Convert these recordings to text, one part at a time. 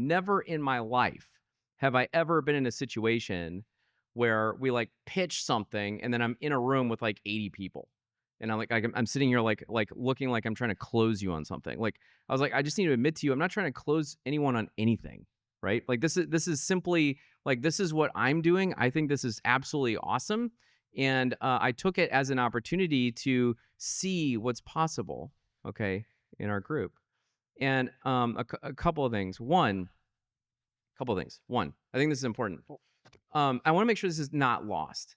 never in my life have I ever been in a situation where we like pitch something and then I'm in a room with like 80 people. And I'm sitting here like looking like I'm trying to close you on something. Like I was like, I just need to admit to you, I'm not trying to close anyone on anything, right? Like this is simply like this is what I'm doing. I think this is absolutely awesome, and I took it as an opportunity to see what's possible. Okay, in our group, and a couple of things. One, I think this is important. I want to make sure this is not lost.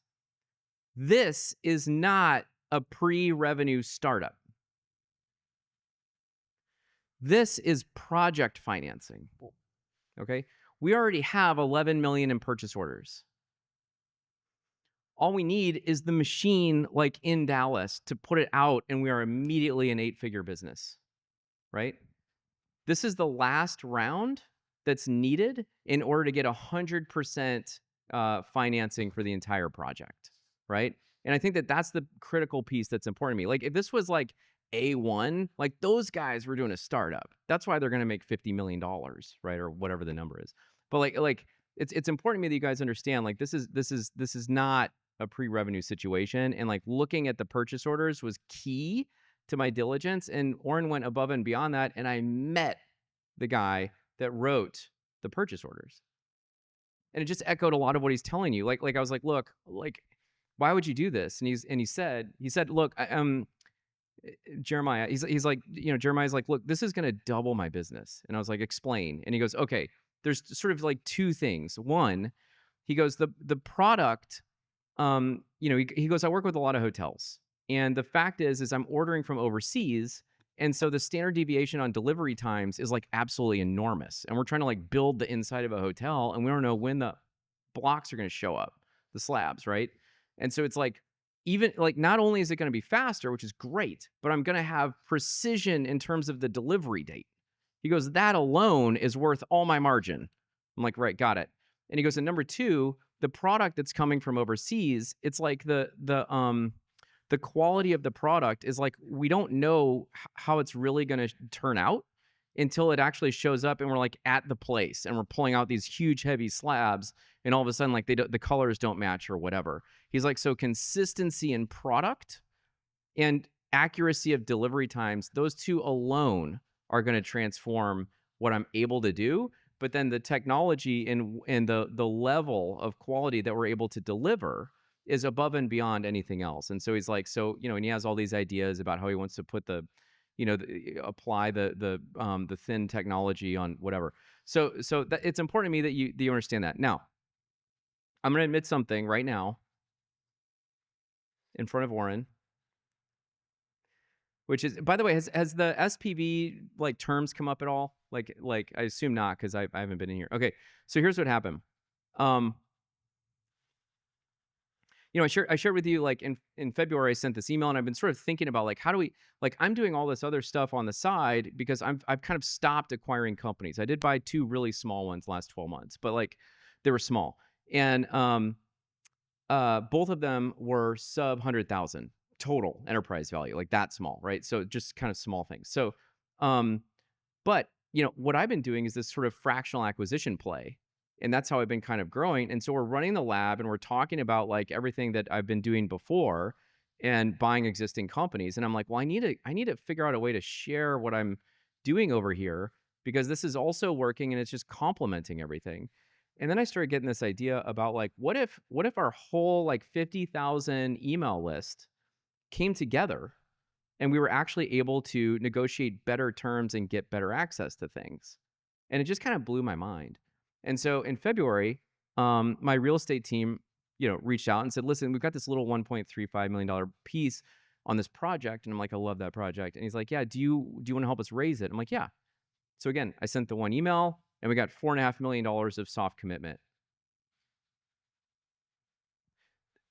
This is not a pre-revenue startup. This is project financing. Okay. We already have 11 million in purchase orders. All we need is the machine like in Dallas to put it out, and we are immediately an 8-figure business, right? This is the last round that's needed in order to get 100% financing for the entire project, right? And I think that that's the critical piece that's important to me. Like if this was like A1, like those guys were doing a startup. That's why they're going to make $50 million, right? Or whatever the number is. But like it's important to me that you guys understand like this is not a pre-revenue situation, and like looking at the purchase orders was key to my diligence, and Oren went above and beyond that, and I met the guy that wrote the purchase orders. And it just echoed a lot of what he's telling you. Like I was like, look, like why would you do this? And he said, look, Jeremiah, he's like, Jeremiah's like, look, this is going to double my business. And I was like, explain. And he goes, okay, there's sort of like two things. One, he goes, the product, he goes, I work with a lot of hotels. And the fact is I'm ordering from overseas. And so the standard deviation on delivery times is like absolutely enormous. And we're trying to like build the inside of a hotel, and we don't know when the blocks are going to show up, the slabs, right? And so it's like, even like not only is it going to be faster, which is great, but I'm going to have precision in terms of the delivery date. He goes, that alone is worth all my margin. I'm like, right, got it. And he goes, and number two, the product that's coming from overseas, it's like the quality of the product is like, we don't know how it's really going to turn out until it actually shows up and we're like at the place and we're pulling out these huge heavy slabs, and all of a sudden like the colors don't match or whatever. He's like, so consistency in product and accuracy of delivery times, those two alone are going to transform what I'm able to do. But then the technology and the level of quality that we're able to deliver is above and beyond anything else. And so he's like, and he has all these ideas about how he wants to put apply the thin technology on whatever. So that it's important to me that you understand that. Now, I'm going to admit something right now in front of Oren, which is, by the way, has the SPV like terms come up at all? Like I assume not, because I haven't been in here. Okay, so here's what happened. I shared with you like in February I sent this email, and I've been sort of thinking about like how do we, like I'm doing all this other stuff on the side because I've kind of stopped acquiring companies. I did buy 2 really small ones last 12 months, but like they were small, and both of them were sub 100,000 total enterprise value, like that small, right? So just kind of small things. So but what I've been doing is this sort of fractional acquisition play. And that's how I've been kind of growing. And so we're running the lab and we're talking about like everything that I've been doing before and buying existing companies. And I'm like, well, I need to figure out a way to share what I'm doing over here, because this is also working and it's just complementing everything. And then I started getting this idea about like, what if our whole like 50,000 email list came together and we were actually able to negotiate better terms and get better access to things? And it just kind of blew my mind. And so in February, my real estate team, reached out and said, listen, we've got this little $1.35 million piece on this project. And I'm like, I love that project. And he's like, yeah, do you want to help us raise it? I'm like, yeah. So again, I sent the one email and we got $4.5 million of soft commitment.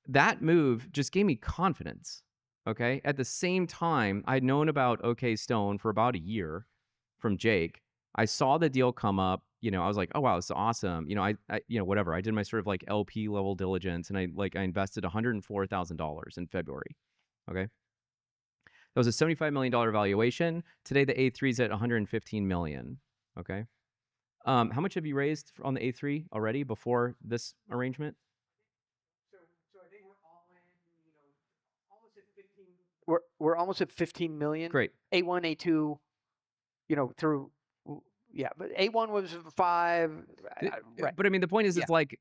That move just gave me confidence. Okay. At the same time, I'd known about OK Stone for about a year from Jake. I saw the deal come up. I was like, oh wow, this is awesome. I whatever. I did my sort of like LP level diligence, and I invested $104,000 in February. Okay. That was a $75 million valuation. Today the A3 is at $115 million. Okay. How much have you raised on the A3 already before this arrangement? So I think we're all in, almost at 15. We're almost at 15 million. Great. A1, A2, through, yeah, but A1 was 5, right? But I mean, the point is, Yeah. it's like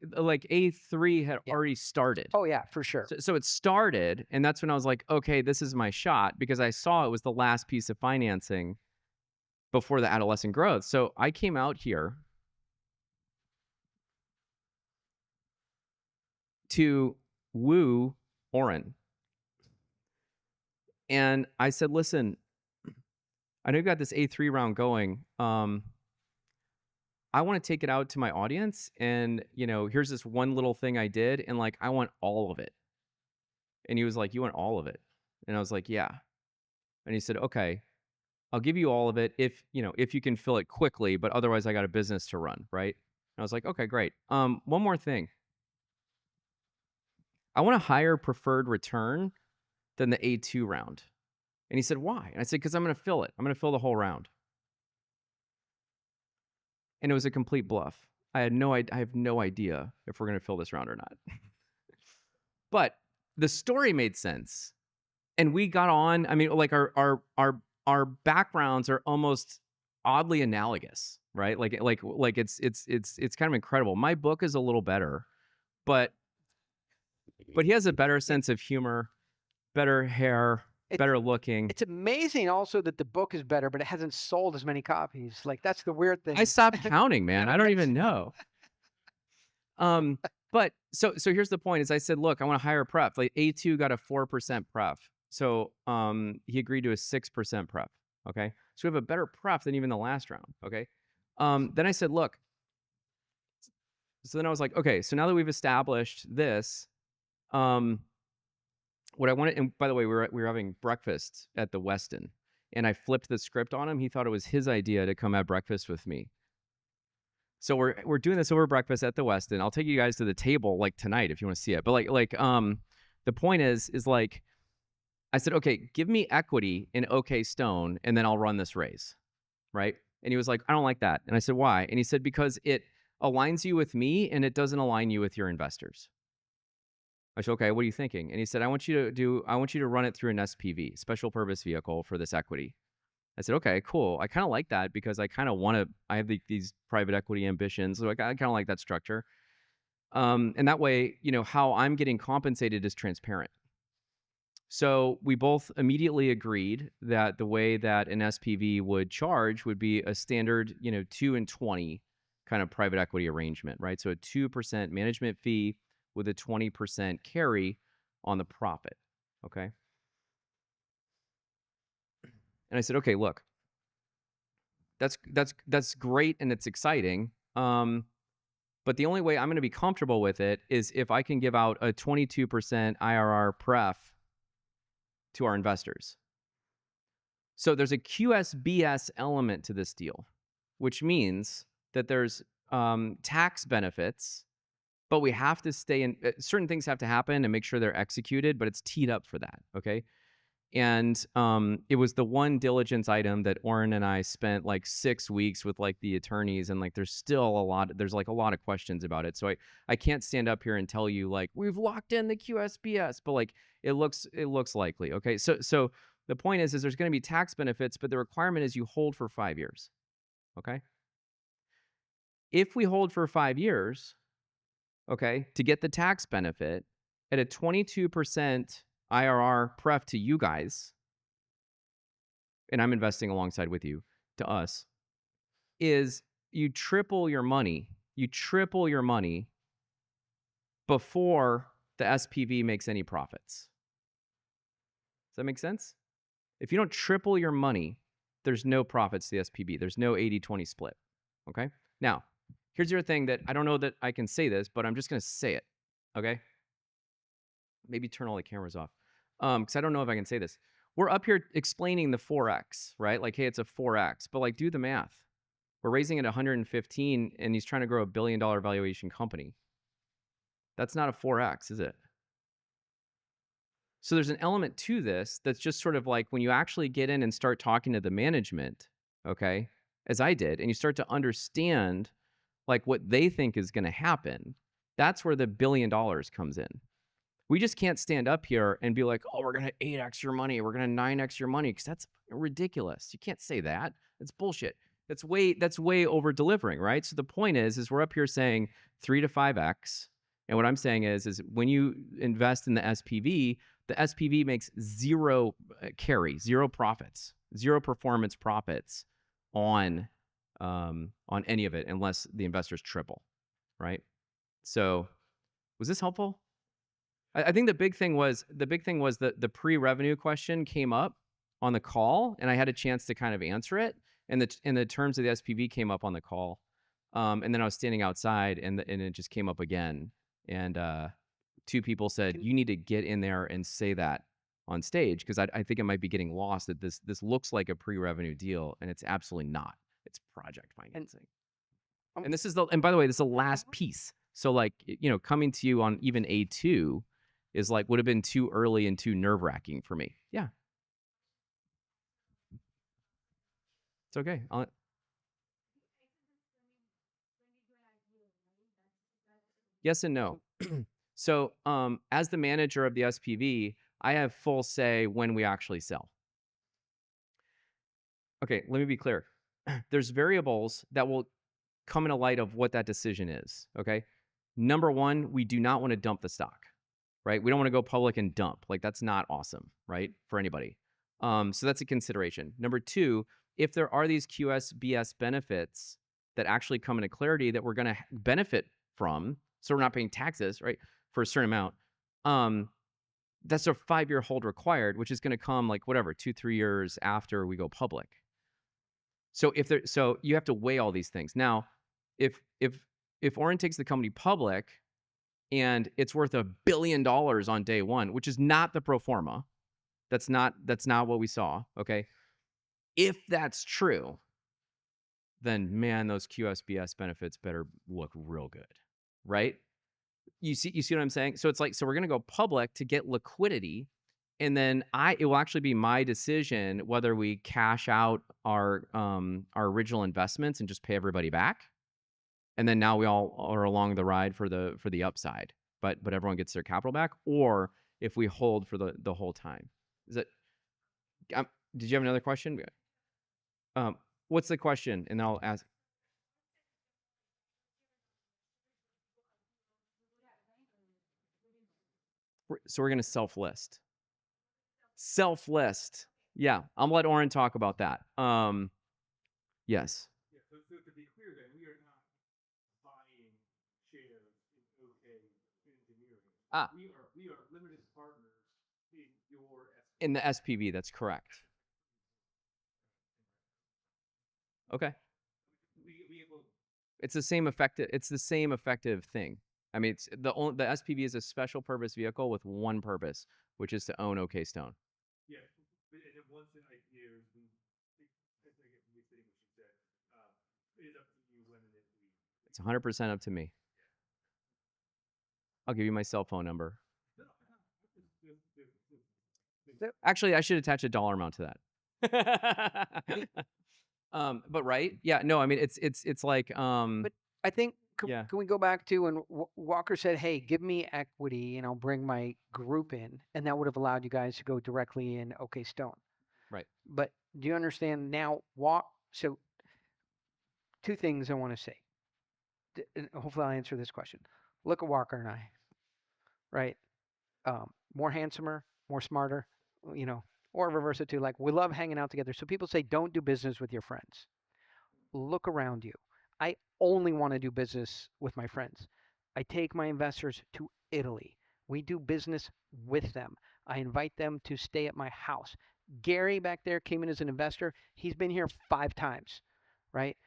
A3 had Yeah. already started. Oh yeah, for sure. So it started, and that's when I was like, okay, this is my shot, because I saw it was the last piece of financing before the adolescent growth. So I came out here to woo Oren. And I said, listen, I know you've got this A3 round going. I want to take it out to my audience, and here's this one little thing I did, and like I want all of it. And he was like, "You want all of it?" And I was like, "Yeah." And he said, "Okay, I'll give you all of it if you can fill it quickly, but otherwise I got a business to run, right?" And I was like, "Okay, great. One more thing. I want a higher preferred return than the A2 round." And he said, "Why?" And I said, "Because I'm going to fill it. I'm going to fill the whole round." And it was a complete bluff. I have no idea if we're going to fill this round or not. But the story made sense, and we got on. I mean, like our backgrounds are almost oddly analogous, right? Like it's kind of incredible. My book is a little better, but he has a better sense of humor, better hair, better looking. It's amazing also that the book is better, but it hasn't sold as many copies. Like, that's the weird thing. I stopped counting, man. I don't even know. But so here's the point: is I said, look, I want a higher pref. Like A2 got a 4% pref, so he agreed to a 6% pref. Okay, so we have a better pref than even the last round. Okay, then I said, look. So then I was like, okay, so now that we've established this, what I wanted, and by the way, we were having breakfast at the Westin, and I flipped the script on him. He thought it was his idea to come have breakfast with me. So we're doing this over breakfast at the Westin. I'll take you guys to the table like tonight if you want to see it. But the point is like I said, okay, give me equity in OK Stone, and then I'll run this raise, right? And he was like, I don't like that. And I said, why? And he said, because it aligns you with me and it doesn't align you with your investors. I said, okay, what are you thinking? And he said, I want you to run it through an SPV, special purpose vehicle, for this equity. I said, okay, cool. I kind of like that, because I kind of want to, I have these private equity ambitions. So I kind of like that structure. And that way, how I'm getting compensated is transparent. So we both immediately agreed that the way that an SPV would charge would be a standard, 2 and 20 kind of private equity arrangement, right? So a 2% management fee with a 20% carry on the profit. Okay. And I said, okay, look, that's great and it's exciting. But the only way I'm going to be comfortable with it is if I can give out a 22% IRR pref to our investors. So there's a QSBS element to this deal, which means that there's tax benefits, but we have to stay in, certain things have to happen and make sure they're executed, but it's teed up for that. Okay. And it was the one diligence item that Oren and I spent like 6 weeks with like the attorneys, and like there's like a lot of questions about it. So I can't stand up here and tell you like we've locked in the QSBS, but like it looks likely. Okay, so the point is there's going to be tax benefits, but the requirement is you hold for 5 years. Okay, if we hold for 5 years, okay, to get the tax benefit at a 22% IRR pref to you guys, and I'm investing alongside with you, to us, is you triple your money. You triple your money before the SPV makes any profits. Does that make sense? If you don't triple your money, there's no profits to the SPV. There's no 80-20 split. Okay? Now, here's your thing that I don't know that I can say this, but I'm just going to say it. Okay? Maybe turn all the cameras off. Because I don't know if I can say this. We're up here explaining the 4X, right? Like, hey, it's a 4X, but like, do the math. We're raising it 115, and he's trying to grow $1 billion valuation company. That's not a 4X, is it? So there's an element to this that's just sort of like when you actually get in and start talking to the management, okay, as I did, and you start to understand like what they think is going to happen, that's where the $1 billion comes in. We just can't stand up here and be like, oh, we're going to 8x your money, we're going to 9x your money, because that's ridiculous. You can't say that. It's bullshit. That's way over delivering, right? So the point is we're up here saying 3 to 5x. And what I'm saying is when you invest in the SPV makes zero carry, zero profits, zero performance profits on any of it unless the investors triple, right? So was this helpful? I think the big thing was that the pre-revenue question came up on the call, and I had a chance to kind of answer it, and the terms of the SPV came up on the call, and then I was standing outside, and it just came up again, and two people said, you need to get in there and say that on stage, because I think it might be getting lost that this looks like a pre-revenue deal, and it's absolutely not. It's project financing. And this is and by the way, this is the last piece. So like, coming to you on even A2 is like, would have been too early and too nerve-wracking for me. Yeah. It's okay. Yes and no. So as the manager of the SPV, I have full say when we actually sell. Okay, let me be clear. There's variables that will come in a light of what that decision is, okay? Number one, we do not want to dump the stock, right? We don't want to go public and dump. Like, that's not awesome, right? For anybody. So that's a consideration. Number two, if there are these QSBS benefits that actually come into clarity that we're going to benefit from, so we're not paying taxes, right, for a certain amount, that's a 5-year hold required, which is going to come like whatever, 2-3 years after we go public. So so you have to weigh all these things. Now, if Oren takes the company public and it's worth $1 billion on day one, which is not the pro forma, that's not what we saw. Okay, if that's true, then man, those QSBS benefits better look real good, right? You see what I'm saying? So it's like, so we're gonna go public to get liquidity, and then it will actually be my decision whether we cash out our original investments and just pay everybody back, and then now we all are along the ride for the upside, but everyone gets their capital back, or if we hold for the whole time. Is it? Did you have another question? What's the question? And I'll ask. So we're gonna self-list. Self-list. Yeah, I'm gonna let Oren talk about that. Yes. Yeah, so to be clear then, we are not buying shares in OK Engineering. We are limited partners in the SPV, that's correct. Okay. It's the same effective thing. I mean, it's the SPV is a special purpose vehicle with one purpose, which is to own OK Stone. Yeah, and then once an idea is, I think what you said, it is up to you when and if we. It's 100% up to me. I'll give you my cell phone number. Actually, I should attach a dollar amount to that. But right, yeah, no, I mean it's like. But I think yeah. Can we go back to when Walker said, "Hey, give me equity, and I'll bring my group in," and that would have allowed you guys to go directly in OK Stone. Right. But do you understand now? So, two things I want to say. And hopefully, I'll answer this question. Look at Walker and I. Right. More handsomer, more smarter. Or reverse it too. Like, we love hanging out together. So people say, don't do business with your friends. Look around you. I only want to do business with my friends. I take my investors to Italy. We do business with them. I invite them to stay at my house. Gary back there came in as an investor. He's been here 5 times, right?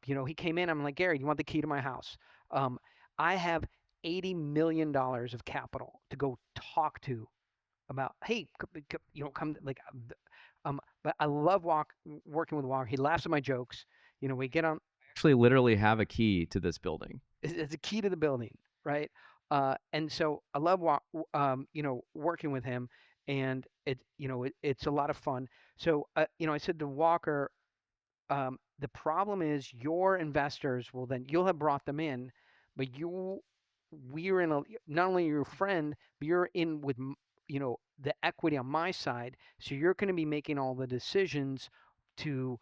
He came in. I'm like, Gary, do you want the key to my house? I have $80 million of capital to go talk to about, hey, come like, but I love working with Walker. He laughs at my jokes. We get on. Actually, literally have a key to this building. It's a key to the building, right? And so I love working with him, and it's a lot of fun. So I said to Walker, the problem is your investors will then, you'll have brought them in, but we're in a, not only your friend, but you're in with, the equity on my side. So you're going to be making all the decisions to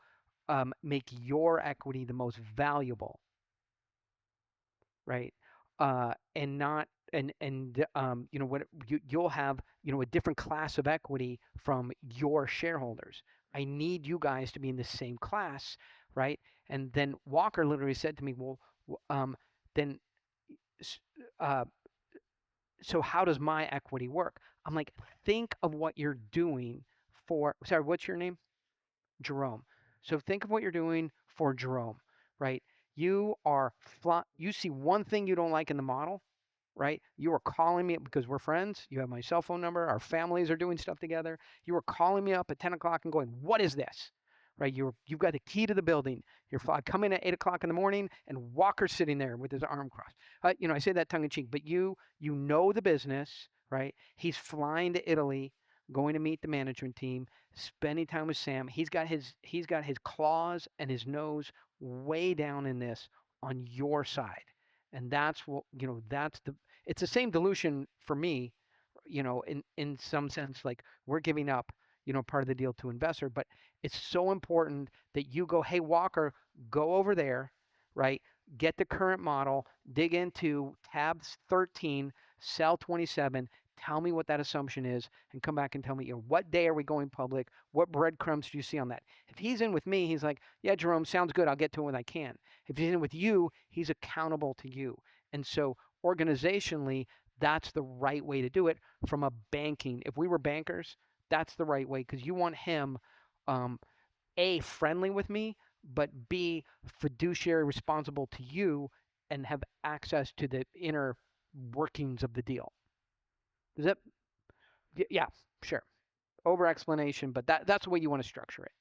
make your equity the most valuable, right? And not, what you'll have, a different class of equity from your shareholders. I need you guys to be in the same class, right? And then Walker literally said to me, well, then, uh, so how does my equity work? I'm like, think of what you're doing for, sorry, what's your name? Jerome. So think of what you're doing for Jerome, right? You see one thing you don't like in the model, right? You are calling me because we're friends. You have my cell phone number. Our families are doing stuff together. You are calling me up at 10 o'clock and going, what is this? Right? You've got the key to the building. You're coming at 8 o'clock in the morning, and Walker's sitting there with his arm crossed. I say that tongue in cheek, but you know the business, right? He's flying to Italy, going to meet the management team, spending time with Sam. He's got his claws and his nose way down in this on your side. And that's what, it's the same dilution for me, in some sense, like we're giving up, part of the deal to investor, but it's so important that you go, hey, Walker, go over there, right? Get the current model, dig into tab 13, cell 27, tell me what that assumption is, and come back and tell me, what day are we going public? What breadcrumbs do you see on that? If he's in with me, he's like, yeah, Jerome, sounds good. I'll get to it when I can. If he's in with you, he's accountable to you. And so organizationally, that's the right way to do it from a banking. If we were bankers, that's the right way, because you want him, A, friendly with me, but B, fiduciary responsible to you and have access to the inner workings of the deal. Does that, yeah, sure. Over explanation, but that's the way you want to structure it.